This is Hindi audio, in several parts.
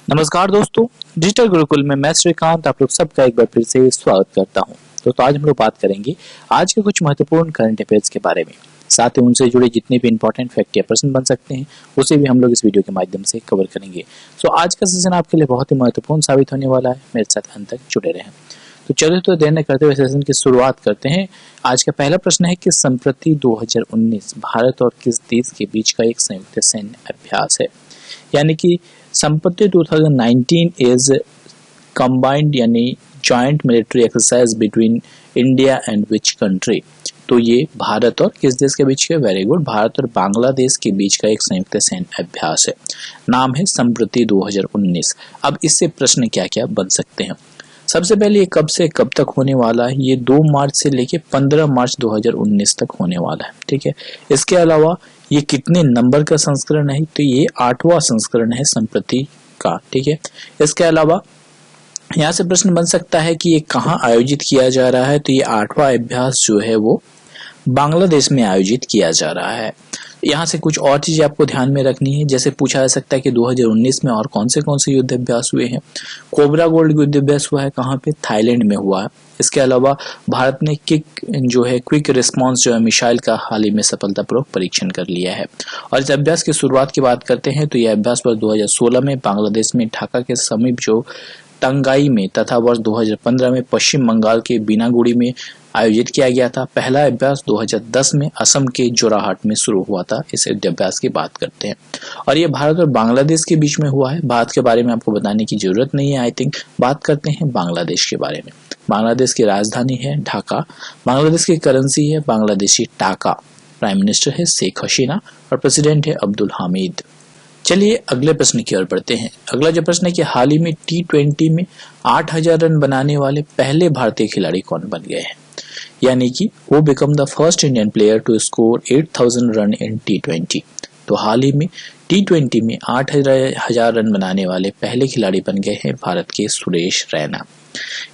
नमस्कार दोस्तों, डिजिटल गुरुकुल में मैं श्रीकांत आप लोग सबका एक बार फिर से स्वागत करता हूं। तो आज हम लोग बात करेंगे आज के कुछ महत्वपूर्ण करंट अफेयर्स के बारे में। साथ ही उनसे जुड़े जितने भी इंपॉर्टेंट फैक्ट या प्रश्न बन सकते हैं उसे भी हम लोग इस वीडियो के माध्यम से कवर करेंगे। आज का सेशन आपके लिए बहुत ही महत्वपूर्ण साबित होने वाला है, मेरे साथ अंत तक जुड़े रहें। तो चलिए तो देर न करते हुए सेशन की शुरुआत करते हैं। आज का पहला प्रश्न है कि संप्रति 2019 भारत और किस देश के बीच का एक संयुक्त सैन्य अभ्यास है। यानी कि संप्रति 2019 इज कंबाइंड यानी joint military exercise between India and which country. तो ये भारत और किस देश के बीच का, वेरी गुड, भारत और बांग्लादेश के बीच का एक संयुक्त सैन्य अभ्यास है। नाम है संप्रति 2019। अब इससे प्रश्न क्या क्या बन सकते हैं। सबसे पहले ये कब से कब तक होने वाला है, ये 2 मार्च से लेके 15 मार्च 2019 तक होने वाला है। ठीक है, इसके अलावा ये कितने नंबर का संस्करण है, तो ये 8वां संस्करण है संप्रति का। ठीक है, इसके अलावा यहाँ से प्रश्न बन सकता है कि ये कहाँ आयोजित किया जा रहा है, तो ये 8वां अभ्यास जो है वो बांग्लादेश में आयोजित किया जा रहा है। यहाँ से कुछ और चीजें आपको ध्यान में रखनी है, जैसे पूछा जा सकता है कि 2019 में और कौन से युद्ध अभ्यास हुए हैं। कोबरा गोल्ड युद्ध अभ्यास हुआ है कहाँ पे, थाईलैंड में हुआ है। इसके अलावा भारत ने क्विक रिस्पांस जो है मिसाइल का हाल ही में सफलतापूर्वक परीक्षण कर लिया है। और इस अभ्यास की शुरुआत की बात करते हैं तो यह अभ्यास वर्ष 2016 में बांग्लादेश में ढाका के समीप जो टंगाई में तथा वर्ष 2015 में पश्चिम बंगाल के बीनागुड़ी में आयोजित किया गया था। पहला अभ्यास 2010 में असम के जोराहाट में शुरू हुआ था। इस अभ्यास की बात करते हैं और ये भारत और बांग्लादेश के बीच में हुआ है। भारत के बारे में आपको बताने की जरूरत नहीं है, आई थिंक। बात करते हैं बांग्लादेश के बारे में। बांग्लादेश की राजधानी है ढाका, बांग्लादेश की करेंसी है बांग्लादेशी टाका, प्राइम मिनिस्टर है शेख हसीना और प्रेसिडेंट है अब्दुल हामिद। चलिए अगले प्रश्न की ओर बढ़ते हैं। अगला जो प्रश्न है कि हाल ही में T20 में 8000 रन बनाने वाले पहले भारतीय खिलाड़ी कौन बन गए हैं। यानी कि वो become the first Indian player to score 8000 run in T20। तो हाल ही में T20 में 8000 रन बनाने वाले पहले खिलाड़ी बन गए हैं भारत के सुरेश रैना।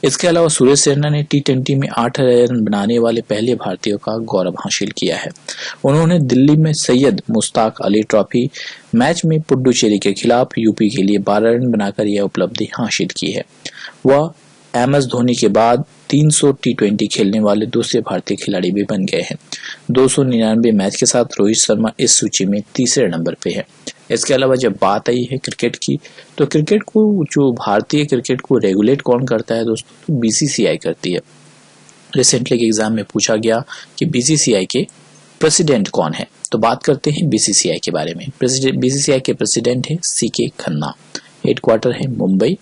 इसके अलावा सुरेश रैना ने T20 में 8000 रन बनाने वाले पहले भारतीयों का गौरव हासिल किया है। उन्होंने दिल्ली में सैयद मुश्ताक अली ट्रॉफी मैच में पुडुचेरी के खिलाफ यूपी के लिए 12 रन बनाकर यह उपलब्धि हासिल की है। वह MS धोनी के बाद 300 T20 खेलने वाले दूसरे भारतीय खिलाड़ी भी बन गए हैं। 299 मैच के साथ रोहित शर्मा इस सूची में तीसरे नंबर पे है। इसके अलावा जब बात आई है क्रिकेट की, तो क्रिकेट को जो भारतीय क्रिकेट को रेगुलेट कौन करता है दोस्तों, तो BCCI करती है। रिसेंटली के एग्जाम में पूछा गया कि BCCI के प्रेसिडेंट कौन है, तो बात करते हैं BCCI के बारे में। BCCI के प्रेसिडेंट है CK खन्ना, हेडक्वार्टर है मुंबई।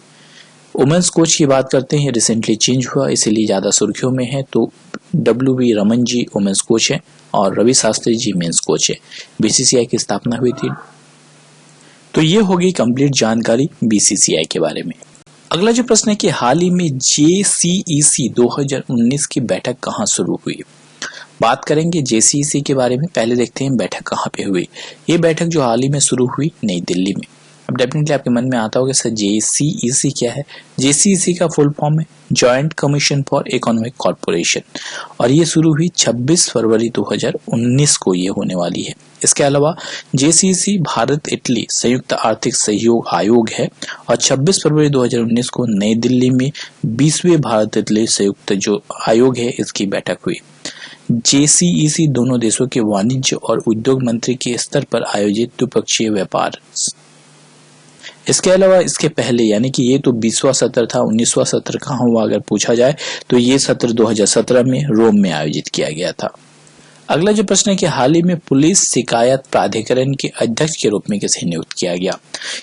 वुमेन्स कोच की बात करते हैं, रिसेंटली चेंज हुआ इसीलिए ज्यादा सुर्खियों में है, तो WB Raman ji women's coach है और रवि शास्त्री जी मेंस कोच है। BCCI की स्थापना हुई थी। तो ये होगी कंप्लीट जानकारी BCCI के बारे में। अगला जो प्रश्न है कि हाल ही में JCEC 2019 की बैठक कहाँ शुरू हुई। बात करेंगे JCEC के बारे में। पहले देखते हैं बैठक कहाँ पे हुई। ये बैठक जो हाल ही में शुरू हुई नई दिल्ली में। अब डेफिनेटली आपके मन में आता होगा सर JCEC क्या है। JCEC का फुल फॉर्म है joint commission for economic corporation और ये शुरू हुई 26 फरवरी 2019 को ये होने वाली है। इसके अलावा JCEC भारत इटली संयुक्त आर्थिक सहयोग आयोग है और 26 फरवरी 2019 को नई दिल्ली में 20वें भारत इटली संयुक्त जो आयोग है इसकी बैठक हुई। JCEC दोनों देशों के वाणिज्य और उद्योग मंत्री के स्तर पर आयोजित द्विपक्षीय व्यापार। इसके अलावा इसके पहले यानी कि ये तो 20वां सत्र था, 19वां सत्र कहाँ हुआ अगर पूछा जाए तो ये सत्र 2017 में रोम में आयोजित किया गया था। अगला जो प्रश्न है कि हाल ही में पुलिस शिकायत प्राधिकरण के अध्यक्ष के रूप में किसे नियुक्त किया गया,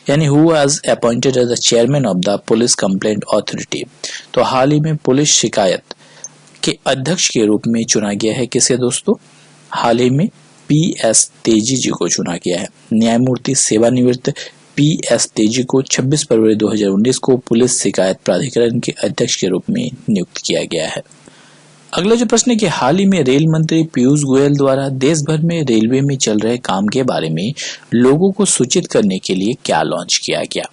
यानी who was appointed as the chairman of the police complaint authority. तो हाल ही में पुलिस शिकायत के अध्यक्ष के रूप में चुना गया है किसे दोस्तों, हाल ही में PS तेजी जी को चुना गया है। न्यायमूर्ति सेवानिवृत्त PS तेजी को 26 फरवरी 2019 को पुलिस शिकायत प्राधिकरण के अध्यक्ष के रूप में नियुक्त किया गया है। अगला जो प्रश्न है कि हाल ही में रेल मंत्री पीयूष गोयल द्वारा देश भर में रेलवे में चल रहे काम के बारे में लोगों को सूचित करने के लिए क्या लॉन्च किया गया।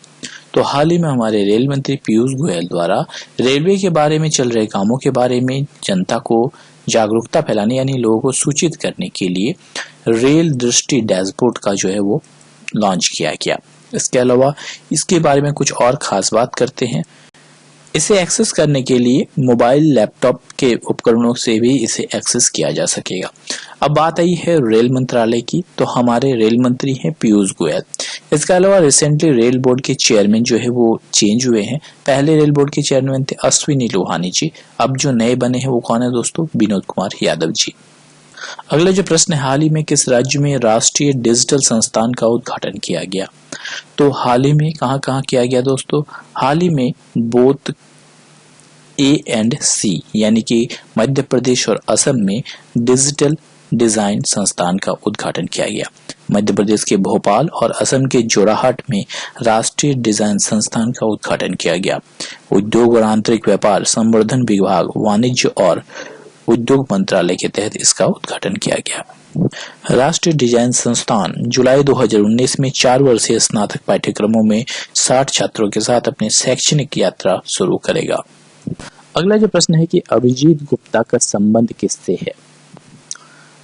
तो हाल ही में हमारे रेल मंत्री पीयूष गोयल द्वारा रेलवे के बारे में चल रहे कामों के बारे में जनता को जागरूकता फैलाने यानी लोगों को सूचित करने के लिए रेल दृष्टि डैशबोर्ड का जो है वो लॉन्च किया गया। इसके अलावा इसके बारे में कुछ और खास बात करते हैं। इसे एक्सेस करने के लिए मोबाइल लैपटॉप के उपकरणों से भी इसे एक्सेस किया जा सकेगा। अब बात आई है रेल मंत्रालय की, तो हमारे रेल मंत्री हैं पीयूष गोयल। इसके अलावा रिसेंटली रेल बोर्ड के चेयरमैन जो है वो चेंज हुए हैं। पहले रेल बोर्ड के चेयरमैन थे अश्विनी लोहानी जी, अब जो नए बने हैं वो कौन है दोस्तों? विनोद कुमार यादव जी। अगला जो प्रश्न है, हाल ही में किस राज्य में राष्ट्रीय डिजिटल संस्थान का उद्घाटन किया गया? तो हाल ही में कहां किया गया दोस्तों? हाल ही में बोथ A&C यानी कि मध्य प्रदेश और असम में डिजिटल डिजाइन संस्थान का उद्घाटन किया गया। मध्य प्रदेश के भोपाल और असम के जोरहाट में राष्ट्रीय डिजाइन संस्थान का उद्घाटन किया गया। उद्योग और आंतरिक व्यापार संवर्धन विभाग, वाणिज्य और उद्योग मंत्रालय के तहत इसका उद्घाटन किया गया। राष्ट्रीय डिजाइन संस्थान जुलाई 2019 में 4 वर्षीय स्नातक पाठ्यक्रमों में 60 छात्रों के साथ अपनी शैक्षणिक यात्रा शुरू करेगा। अगला जो प्रश्न है कि अभिजीत गुप्ता का संबंध किससे है?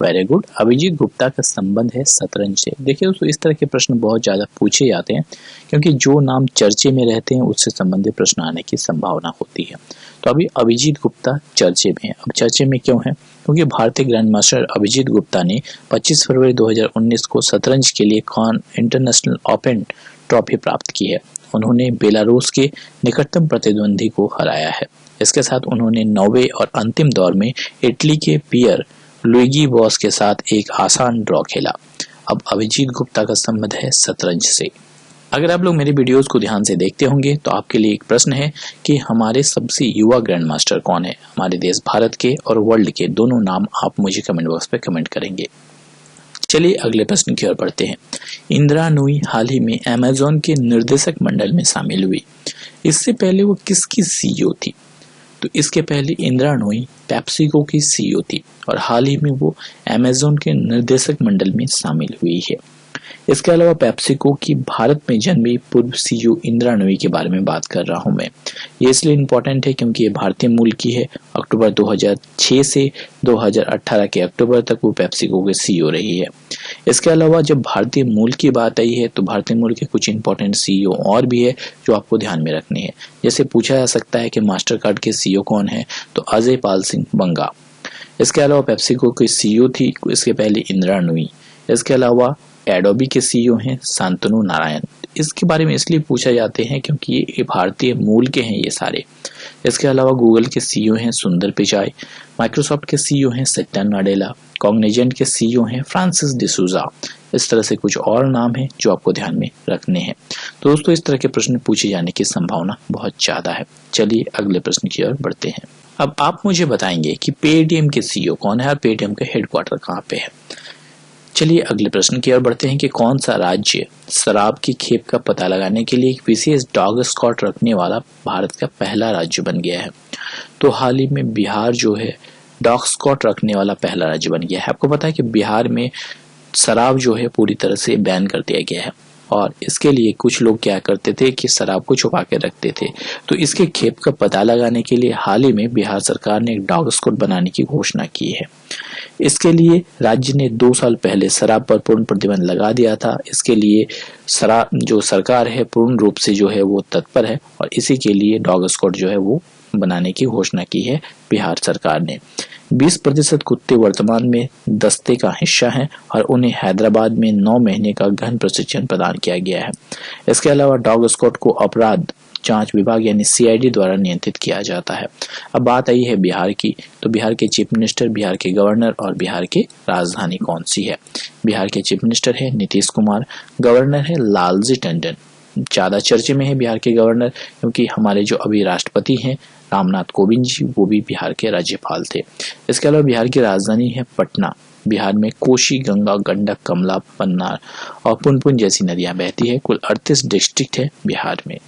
वेरी गुड, अभिजीत गुप्ता का संबंध है शतरंज से। देखिए दोस्तों, इस तरह के प्रश्न बहुत ज्यादा पूछे जाते हैं क्योंकि जो नाम चर्चे में रहते हैं उससे संबंधित प्रश्न आने की संभावना होती है। तो अभी अभिजीत गुप्ता चर्चे में है। अब चर्चे में क्यों है? क्योंकि भारतीय ग्रैंड मास्टर अभिजीत गुप्ता ने 25 फरवरी 2019 को शतरंज के लिए कान इंटरनेशनल ओपन ट्रॉफी प्राप्त की है। उन्होंने बेलारूस के निकटतम प्रतिद्वंदी को हराया है। इसके साथ उन्होंने 9वें और अंतिम दौर में इटली के पियर लुइगी बॉस के साथ एक आसान ड्रॉ खेला। अब अभिजीत गुप्ता का संबंध है शतरंज से। अगर आप लोग मेरे वीडियोस को ध्यान से देखते होंगे तो आपके लिए एक प्रश्न है कि हमारे सबसे युवा ग्रैंड मास्टर कौन है? हमारे देश भारत के और वर्ल्ड के दोनों नाम आप मुझे कमेंट बॉक्स पे कमेंट करेंगे। चलिए अगले प्रश्न की ओर बढ़ते हैं। इंदिरा नूई हाल ही में अमेज़न के निर्देशक मंडल में शामिल हुई। इससे पहले वो किसकी सीईओ थी? तो इसके पहले इंदिरा नूई पेप्सिको की सीईओ थी और हाल ही में वो अमेज़न के निर्देशक मंडल में शामिल हुई है। इसके अलावा पेप्सिको की भारत में जन्मी पूर्व सीईओ इंदिरा नूई के बारे में बात कर रहा हूं मैं। ये इसलिए इम्पोर्टेंट है क्योंकि ये भारतीय मूल की है। अक्टूबर 2006 से 2018 के अक्टूबर तक वो पेप्सिको के सीईओ रही है। इसके अलावा जब भारतीय मूल की बात आई है तो भारतीय मूल के कुछ इंपॉर्टेंट सीईओ और भी है जो आपको ध्यान में रखने हैं। जैसे पूछा जा सकता है कि मास्टर कार्ड के सीईओ कौन है? तो अजय पाल सिंह बंगा। इसके अलावा पेप्सिको की सीईओ थी इसके पहले इंदिरा नूई। इसके अलावा एडोबी के सीईओ हैं शांतनु नारायण। इसके बारे में इसलिए पूछा जाते हैं क्योंकि ये भारतीय मूल के हैं ये सारे। इसके अलावा गूगल के सीईओ हैं सुंदर पिचाई। माइक्रोसॉफ्ट के सीईओ हैं सत्या नाडेला। कॉग्निजेंट के सीईओ हैं फ्रांसिस डिसूजा। इस तरह से कुछ और नाम हैं जो आपको ध्यान में रखने हैं। तो दोस्तों, इस तरह के प्रश्न पूछे जाने की संभावना बहुत ज्यादा है। चलिए अगले प्रश्न की ओर बढ़ते हैं। अब आप मुझे बताएंगे कि पेटीएम के सीईओ कौन है और पेटीएम का हेडक्वार्टर कहाँ पे है। चलिए अगले प्रश्न की ओर बढ़ते हैं कि कौन सा राज्य शराब की खेप का पता लगाने के लिए एक विशेष डॉग स्क्वाड रखने वाला भारत का पहला राज्य बन गया है। तो हाल ही में बिहार जो है डॉग स्क्वाड रखने वाला पहला राज्य बन गया है। आपको पता है कि बिहार में शराब जो है पूरी तरह से बैन कर दिया गया है और इसके लिए कुछ लोग क्या करते थे कि शराब को छुपा के रखते थे। तो इसके खेप का पता लगाने के लिए हाल ही में बिहार सरकार ने एक डॉग स्क्वाड बनाने की घोषणा की है। इसके लिए राज्य ने 2 साल पहले शराब पर पूर्ण प्रतिबंध लगा दिया था। इसके लिए शराब जो सरकार है पूर्ण रूप से जो है वो तत्पर है और इसी के लिए डॉग स्क्वाड जो है वो बनाने की घोषणा की है बिहार सरकार ने। 20% कुत्ते वर्तमान में दस्ते का हिस्सा हैं और उन्हें हैदराबाद में 9 महीने का गहन प्रशिक्षण प्रदान किया गया है। इसके अलावा डॉग स्क्वाड को अपराध जांच विभाग यानी सीआईडी द्वारा नियंत्रित किया जाता है। अब बात आई है बिहार की, तो बिहार के चीफ मिनिस्टर, बिहार के गवर्नर और बिहार की राजधानी कौन सी है? बिहार के चीफ मिनिस्टर है नीतीश कुमार, गवर्नर है लालजी टंडन। ज्यादा चर्चे में है बिहार के गवर्नर क्योंकि हमारे जो अभी राष्ट्रपति हैं रामनाथ कोविंद जी वो भी बिहार के राज्यपाल थे। इसके अलावा बिहार की राजधानी है पटना। बिहार में कोसी, गंगा, गंडक, कमला, पन्ना और पुनपुन जैसी नदियां बहती है। कुल 38 डिस्ट्रिक्ट है बिहार में।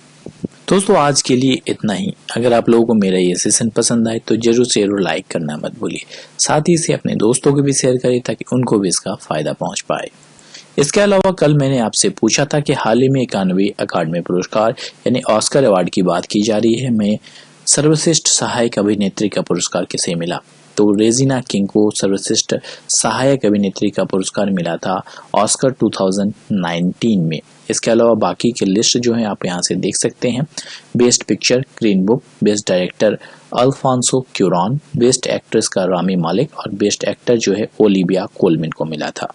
दोस्तों, आज के लिए इतना ही। अगर आप लोगों को मेरा ये सेशन पसंद आए तो जरूर शेयर और लाइक करना मत भूलिए। साथ ही इसे अपने दोस्तों को भी शेयर करें ताकि उनको भी इसका फायदा पहुंच पाए। इसके अलावा कल मैंने आपसे पूछा था कि हाल ही में 91वें अकादमी पुरस्कार यानी ऑस्कर अवार्ड की बात की जा रही है। मैं सर्वश्रेष्ठ सहायक अभिनेत्री का पुरस्कार किसे मिला? तो रेजिना किंग को सर्वश्रेष्ठ सहायक अभिनेत्री का पुरस्कार मिला था ऑस्कर 2019 में। इसके अलावा बाकी की लिस्ट जो है आप यहाँ से देख सकते हैं। Best picture Green Book, best director Alfonso Cuaron, best actress का रामी मालिक और बेस्ट एक्टर जो है ओलिविया कोलमैन को मिला था।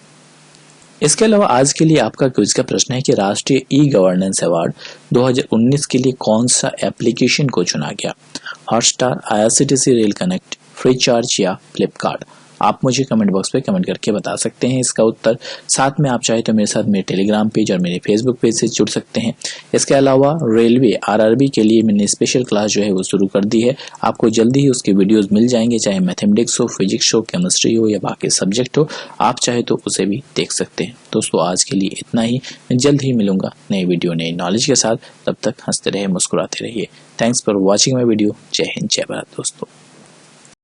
इसके अलावा आज के लिए आपका क्विज का प्रश्न है कि राष्ट्रीय ई गवर्नेंस अवार्ड 2019 के लिए कौन सा एप्लीकेशन को चुना गया? Hotstar, IRCTC rail connect, free charge या फ्लिपकार्ट? आप मुझे कमेंट बॉक्स पे कमेंट करके बता सकते हैं इसका उत्तर। साथ में आप चाहे तो मेरे साथ मेरे टेलीग्राम पेज और मेरे फेसबुक पेज से जुड़ सकते हैं। इसके अलावा रेलवे RRB के लिए मैंने स्पेशल क्लास जो है वो शुरू कर दी है। आपको जल्दी ही उसके वीडियोस मिल जाएंगे, चाहे मैथमेटिक्स हो, फिजिक्स हो, केमिस्ट्री हो या बाकी सब्जेक्ट हो, आप चाहे तो उसे भी देख सकते हैं। दोस्तों आज के लिए इतना ही। मैं जल्द ही मिलूंगा नई वीडियो नई नॉलेज के साथ। तब तक हंसते रहे, मुस्कुराते रहिए। Thanks for watching my video. जय हिंद, जय भारत दोस्तों।